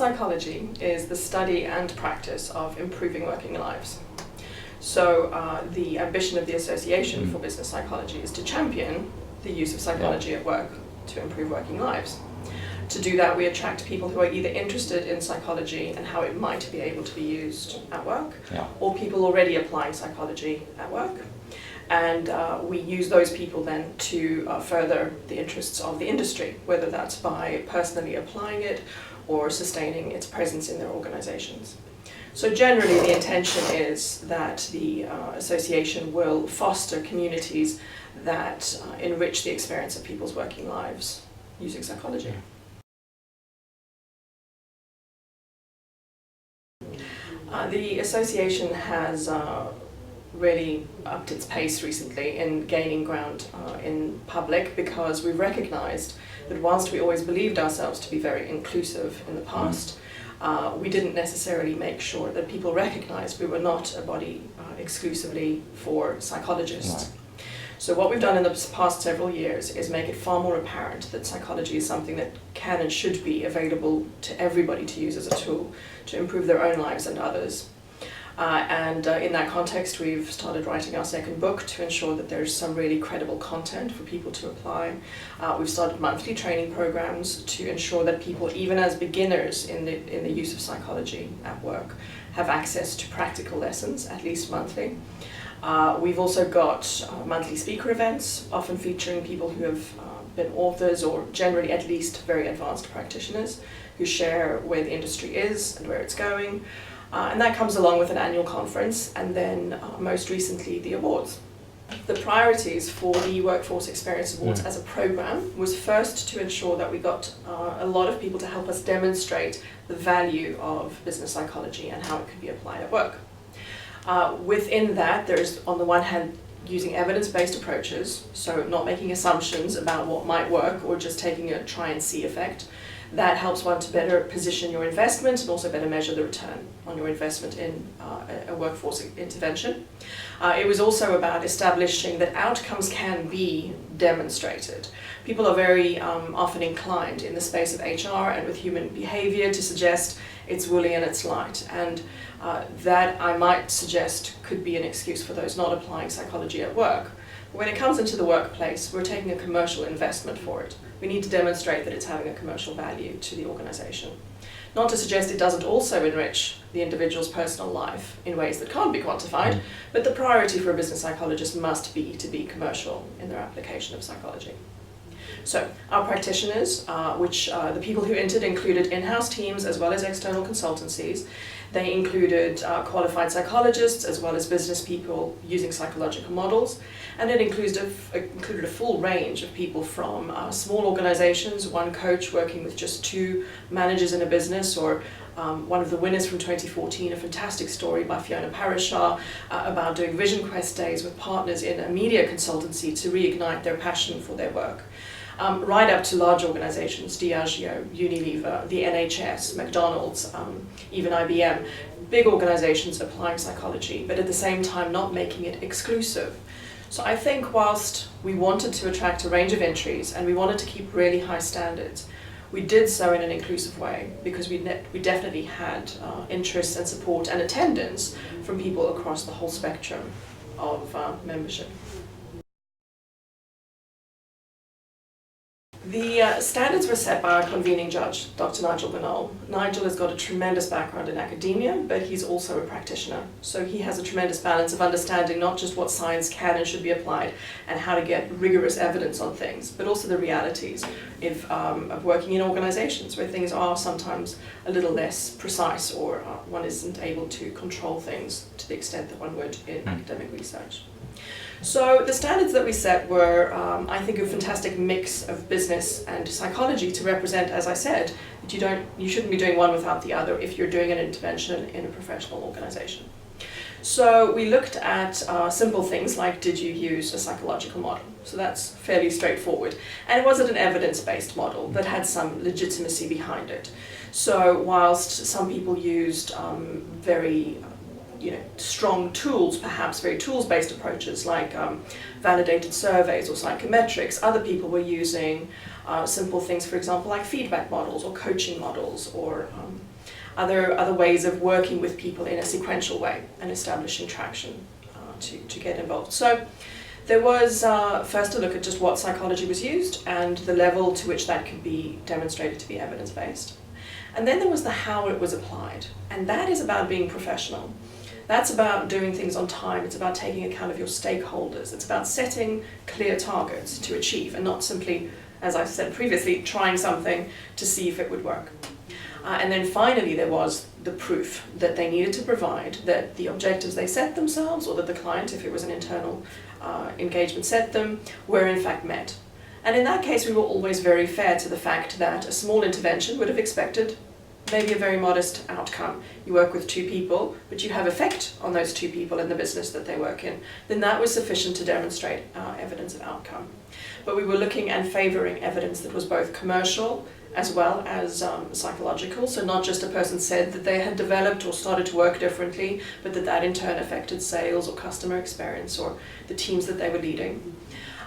psychology is the study and practice of improving working lives. So the ambition of the Association for Business Psychology is to champion the use of psychology at work to improve working lives. To do that, we attract people who are either interested in psychology and how it might be able to be used at work, or people already applying psychology at work. And we use those people then to further the interests of the industry, whether that's by personally applying it or sustaining its presence in their organizations. So generally the intention is that the association will foster communities that enrich the experience of people's working lives using psychology. The association has really upped its pace recently in gaining ground in public, because we've recognized that whilst we always believed ourselves to be very inclusive in the past, we didn't necessarily make sure that people recognized we were not a body exclusively for psychologists. So what we've done in the past several years is make it far more apparent that psychology is something that can and should be available to everybody to use as a tool to improve their own lives and others. In that context, we've started writing our second book to ensure that there's some really credible content for people to apply. We've started monthly training programs to ensure that people, even as beginners in the use of psychology at work, have access to practical lessons, at least monthly. We've also got monthly speaker events, often featuring people who have been authors or generally at least very advanced practitioners who share where the industry is and where it's going. And that comes along with an annual conference, and then most recently the awards. The priorities for the Workforce Experience Awards as a program was first to ensure that we got a lot of people to help us demonstrate the value of business psychology and how it could be applied at work. Within that, there's on the one hand using evidence-based approaches, so not making assumptions about what might work or just taking a try and see effect. That helps one to better position your investment and also better measure the return on your investment in a workforce intervention. It was also about establishing that outcomes can be demonstrated. People are very often inclined in the space of HR and with human behavior to suggest it's woolly and it's light, and that I might suggest could be an excuse for those not applying psychology at work. When it comes into the workplace, we're taking a commercial investment for it. We need to demonstrate that it's having a commercial value to the organization. Not to suggest it doesn't also enrich the individual's personal life in ways that can't be quantified, but the priority for a business psychologist must be to be commercial in their application of psychology. So our practitioners, the people who entered included in-house teams as well as external consultancies. They included qualified psychologists as well as business people using psychological models, and it included a full range of people from small organizations, one coach working with just 2 managers in a business, or one of the winners from 2014, a fantastic story by Fiona Parashar about doing Vision Quest days with partners in a media consultancy to reignite their passion for their work. Right up to large organizations, Diageo, Unilever, the NHS, McDonald's, even IBM, big organizations applying psychology, but at the same time not making it exclusive. So I think whilst we wanted to attract a range of entries and we wanted to keep really high standards, we did so in an inclusive way, because we definitely had interest and support and attendance from people across the whole spectrum of membership. The standards were set by our convening judge, Dr. Nigel Bernal. Nigel has got a tremendous background in academia, but he's also a practitioner. So he has a tremendous balance of understanding not just what science can and should be applied and how to get rigorous evidence on things, but also the realities of working in organizations where things are sometimes a little less precise, or one isn't able to control things to the extent that one would in academic research. So the standards that we set were, I think, a fantastic mix of business and psychology to represent, as I said, that you shouldn't be doing one without the other if you're doing an intervention in a professional organization. So we looked at simple things like, did you use a psychological model? So that's fairly straightforward. And was it an evidence-based model that had some legitimacy behind it? So whilst some people used very strong tools, perhaps very tools-based approaches like validated surveys or psychometrics, other people were using simple things, for example, like feedback models or coaching models or other ways of working with people in a sequential way and establishing traction to get involved. So there was first a look at just what psychology was used and the level to which that could be demonstrated to be evidence-based. And then there was the how it was applied, and that is about being professional. That's about doing things on time. It's about taking account of your stakeholders. It's about setting clear targets to achieve and not simply, as I said previously, trying something to see if it would work. And then finally there was the proof that they needed to provide that the objectives they set themselves, or that the client, if it was an internal engagement, set them, were in fact met. And in that case we were always very fair to the fact that a small intervention would have expected maybe a very modest outcome. You work with 2 people, but you have effect on those 2 people in the business that they work in. Then that was sufficient to demonstrate evidence of outcome. But we were looking and favouring evidence that was both commercial as well as psychological. So not just a person said that they had developed or started to work differently, but that in turn affected sales or customer experience or the teams that they were leading.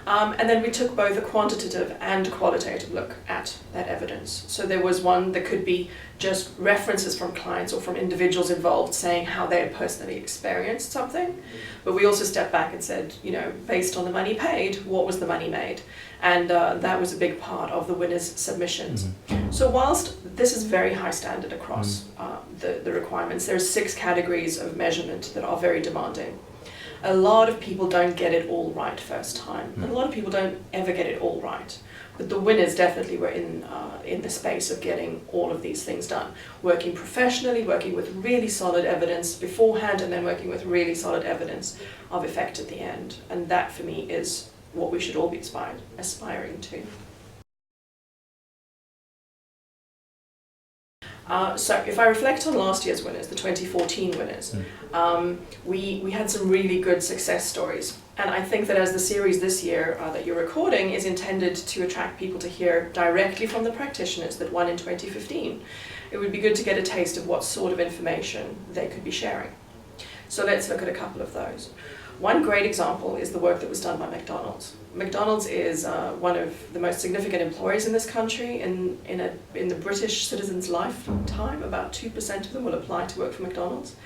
And then we took both a quantitative and qualitative look at that evidence. So there was one that could be just references from clients or from individuals involved saying how they had personally experienced something. But we also stepped back and said, based on the money paid, what was the money made? And that was a big part of the winners' submissions. Mm-hmm. So whilst this is very high standard across the requirements, there are 6 categories of measurement that are very demanding. A lot of people don't get it all right first time. And a lot of people don't ever get it all right. But the winners definitely were in the space of getting all of these things done. Working professionally, working with really solid evidence beforehand, and then working with really solid evidence of effect at the end. And that for me is what we should all be aspiring to. So if I reflect on last year's winners, the 2014 winners, we had some really good success stories. And I think that as the series this year that you're recording is intended to attract people to hear directly from the practitioners that won in 2015, it would be good to get a taste of what sort of information they could be sharing. So let's look at a couple of those. One great example is the work that was done by McDonald's. McDonald's is one of the most significant employers in this country. In the British citizen's lifetime, about 2% of them will apply to work for McDonald's,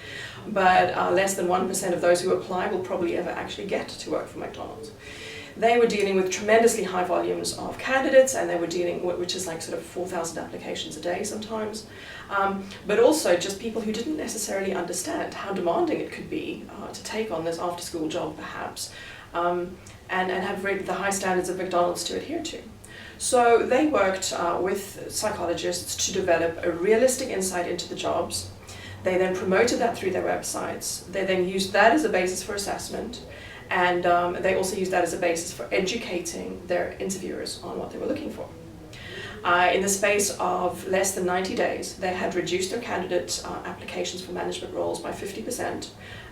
but less than 1% of those who apply will probably ever actually get to work for McDonald's. They were dealing with tremendously high volumes of candidates, and they were dealing with, which is like sort of 4,000 applications a day sometimes, but also just people who didn't necessarily understand how demanding it could be to take on this after-school job perhaps, and have really the high standards of McDonald's to adhere to. So they worked with psychologists to develop a realistic insight into the jobs. They then promoted that through their websites. They then used that as a basis for assessment. And they also used that as a basis for educating their interviewers on what they were looking for. In the space of less than 90 days, they had reduced their candidate applications for management roles by 50%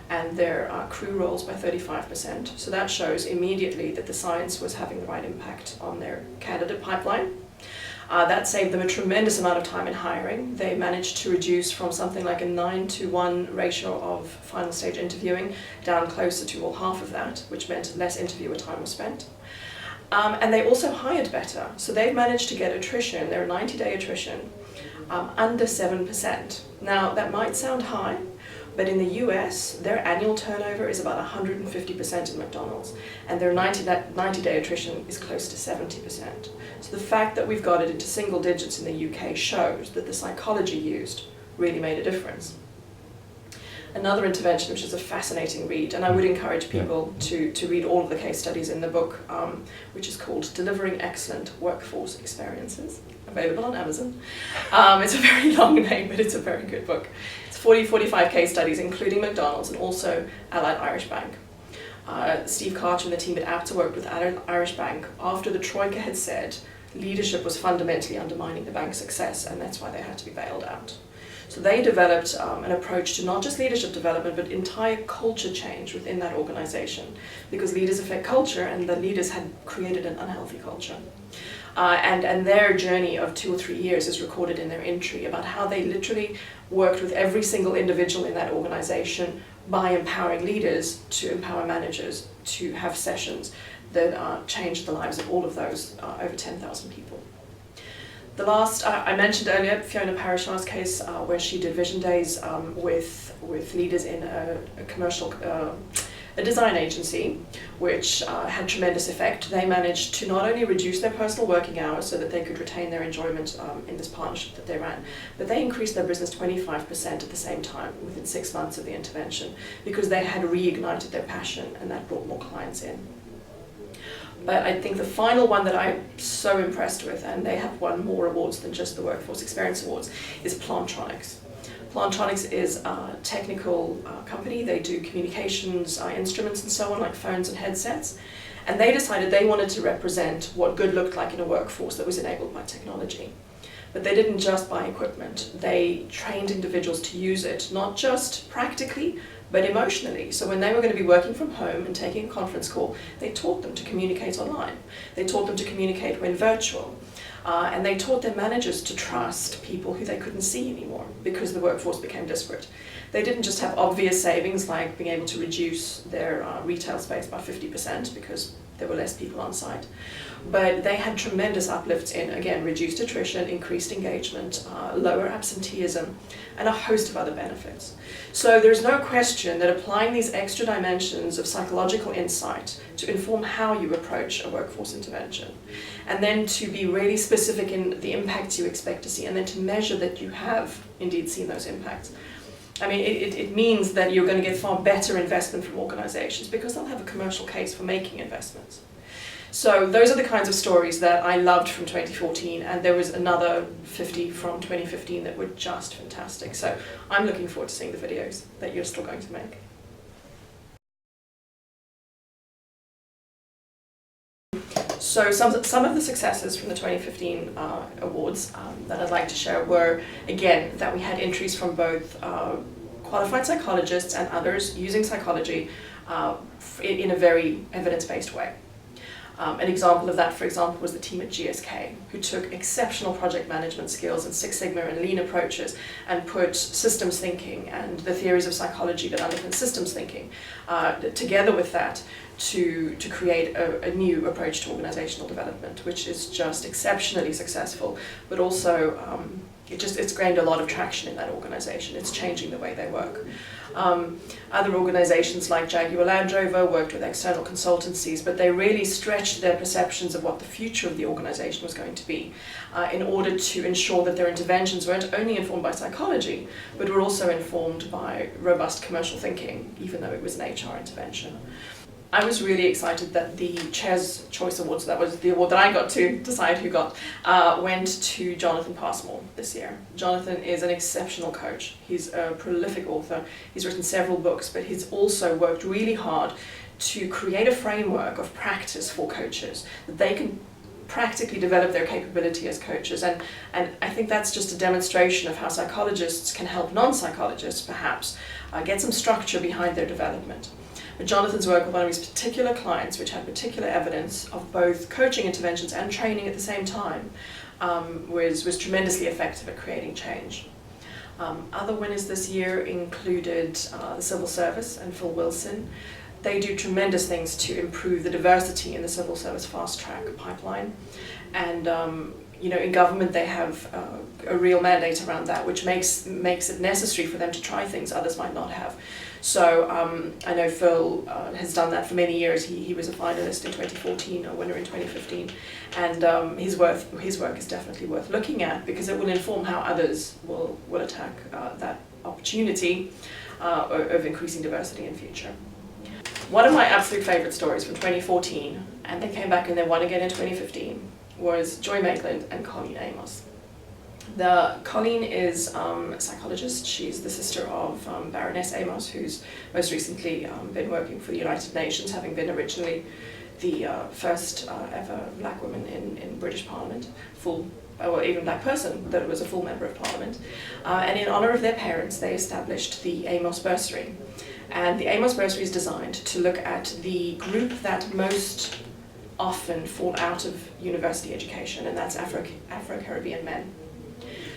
and their crew roles by 35%. So that shows immediately that the science was having the right impact on their candidate pipeline. That saved them a tremendous amount of time in hiring. They managed to reduce from something like a 9-to-1 ratio of final stage interviewing down closer to half of that, which meant less interviewer time was spent. And they also hired better. So they've managed to get attrition, their 90-day attrition, under 7%. Now that might sound high, but in the US, their annual turnover is about 150% at McDonald's, and their 90-day attrition is close to 70%. So the fact that we've got it into single digits in the UK shows that the psychology used really made a difference. Another intervention, which is a fascinating read, and I would encourage people to read all of the case studies in the book, which is called Delivering Excellent Workforce Experiences, available on Amazon. It's a very long name, but it's a very good book. 45 case studies, including McDonald's and also Allied Irish Bank. Steve Karcher and the team at APTA worked with Allied Irish Bank after the Troika had said leadership was fundamentally undermining the bank's success, and that's why they had to be bailed out. So they developed an approach to not just leadership development, but entire culture change within that organization, because leaders affect culture, and the leaders had created an unhealthy culture. And their journey of 2 or 3 years is recorded in their entry about how they literally worked with every single individual in that organization by empowering leaders to empower managers to have sessions that changed the lives of all of those over 10,000 people. The last, I mentioned earlier, Fiona Parishaw's case, where she did vision days with leaders in a commercial, a design agency, which had tremendous effect. They managed to not only reduce their personal working hours so that they could retain their enjoyment in this partnership that they ran, but they increased their business 25% at the same time within 6 months of the intervention, because they had reignited their passion, and that brought more clients in. But I think the final one that I'm so impressed with, and they have won more awards than just the Workforce Experience Awards, is Plantronics. Plantronics is a technical company. They do communications instruments and so on, like phones and headsets. And they decided they wanted to represent what good looked like in a workforce that was enabled by technology. But they didn't just buy equipment. They trained individuals to use it, not just practically, but emotionally. So when they were going to be working from home and taking a conference call, they taught them to communicate online. They taught them to communicate when virtual. And they taught their managers to trust people who they couldn't see anymore because the workforce became disparate. They didn't just have obvious savings like being able to reduce their retail space by 50% because there were less people on site. But they had tremendous uplifts in, again, reduced attrition, increased engagement, lower absenteeism, and a host of other benefits. So there's no question that applying these extra dimensions of psychological insight to inform how you approach a workforce intervention, and then to be really specific in the impacts you expect to see, and then to measure that you have indeed seen those impacts. I mean, it means that you're going to get far better investment from organizations because they'll have a commercial case for making investments. So those are the kinds of stories that I loved from 2014, and there was another 50 from 2015 that were just fantastic. So I'm looking forward to seeing the videos that you're still going to make. So some of the successes from the 2015 awards that I'd like to share were, again, that we had entries from both qualified psychologists and others using psychology in a very evidence-based way. An example of that, for example, was the team at GSK, who took exceptional project management skills and Six Sigma and lean approaches and put systems thinking and the theories of psychology that underpin systems thinking together with that to create a new approach to organizational development, which is just exceptionally successful, but also it's gained a lot of traction in that organization. It's changing the way they work. Other organizations like Jaguar Land Rover worked with external consultancies, but they really stretched their perceptions of what the future of the organization was going to be in order to ensure that their interventions weren't only informed by psychology, but were also informed by robust commercial thinking, even though it was an HR intervention. I was really excited that the Chair's Choice Awards, that was the award that I got to decide who got, went to Jonathan Passmore this year. Jonathan is an exceptional coach. He's a prolific author. He's written several books, but he's also worked really hard to create a framework of practice for coaches, that they can practically develop their capability as coaches. And I think that's just a demonstration of how psychologists can help non-psychologists, perhaps, get some structure behind their development. But Jonathan's work with one of his particular clients, which had particular evidence of both coaching interventions and training at the same time, was tremendously effective at creating change. Other winners this year included the Civil Service and Phil Wilson. They do tremendous things to improve the diversity in the Civil Service fast track pipeline. And in government they have a real mandate around that, which makes it necessary for them to try things others might not have. So I know Phil has done that for many years. He was a finalist in 2014, a winner in 2015, and his work is definitely worth looking at because it will inform how others will attack that opportunity of increasing diversity in future. One of my absolute favourite stories from 2014, and they came back and they won again in 2015, was Joy Maitland and Colleen Amos. Colleen is a psychologist. She's the sister of Baroness Amos, who's most recently been working for the United Nations, having been originally the first ever black woman in British Parliament, even black person that was a full member of Parliament. And in honour of their parents, they established the Amos Bursary. And the Amos Bursary is designed to look at the group that most often fall out of university education, and that's Afro-Caribbean men.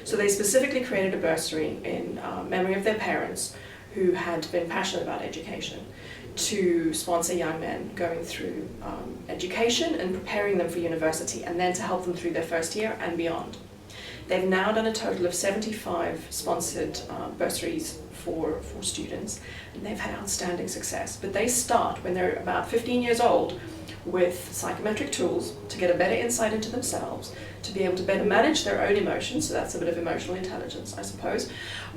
So they specifically created a bursary in memory of their parents who had been passionate about education to sponsor young men going through education and preparing them for university, and then to help them through their first year and beyond. They've now done a total of 75 sponsored bursaries for students, and they've had outstanding success. But they start when they're about 15 years old with psychometric tools to get a better insight into themselves, to be able to better manage their own emotions, so that's a bit of emotional intelligence, I suppose,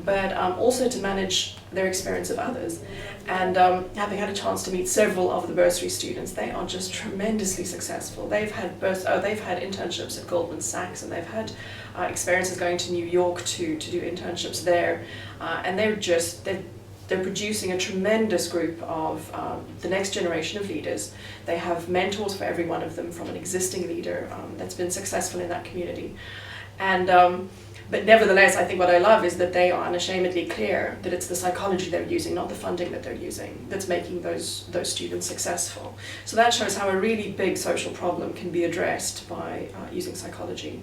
but also to manage their experience of others. And having had a chance to meet several of the bursary students, they are just tremendously successful. They've had internships at Goldman Sachs, and they've had experiences going to New York to do internships there, and they're producing a tremendous group of the next generation of leaders. They have mentors for every one of them from an existing leader that's been successful in that community. And but nevertheless, I think what I love is that they are unashamedly clear that it's the psychology they're using, not the funding that they're using, that's making those students successful. So that shows how a really big social problem can be addressed by using psychology.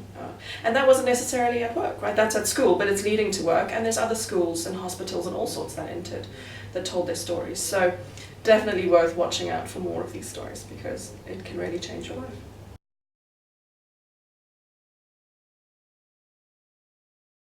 And that wasn't necessarily at work, right? That's at school, but it's leading to work, and there's other schools and hospitals and all sorts that entered that told their stories. So definitely worth watching out for more of these stories, because it can really change your life.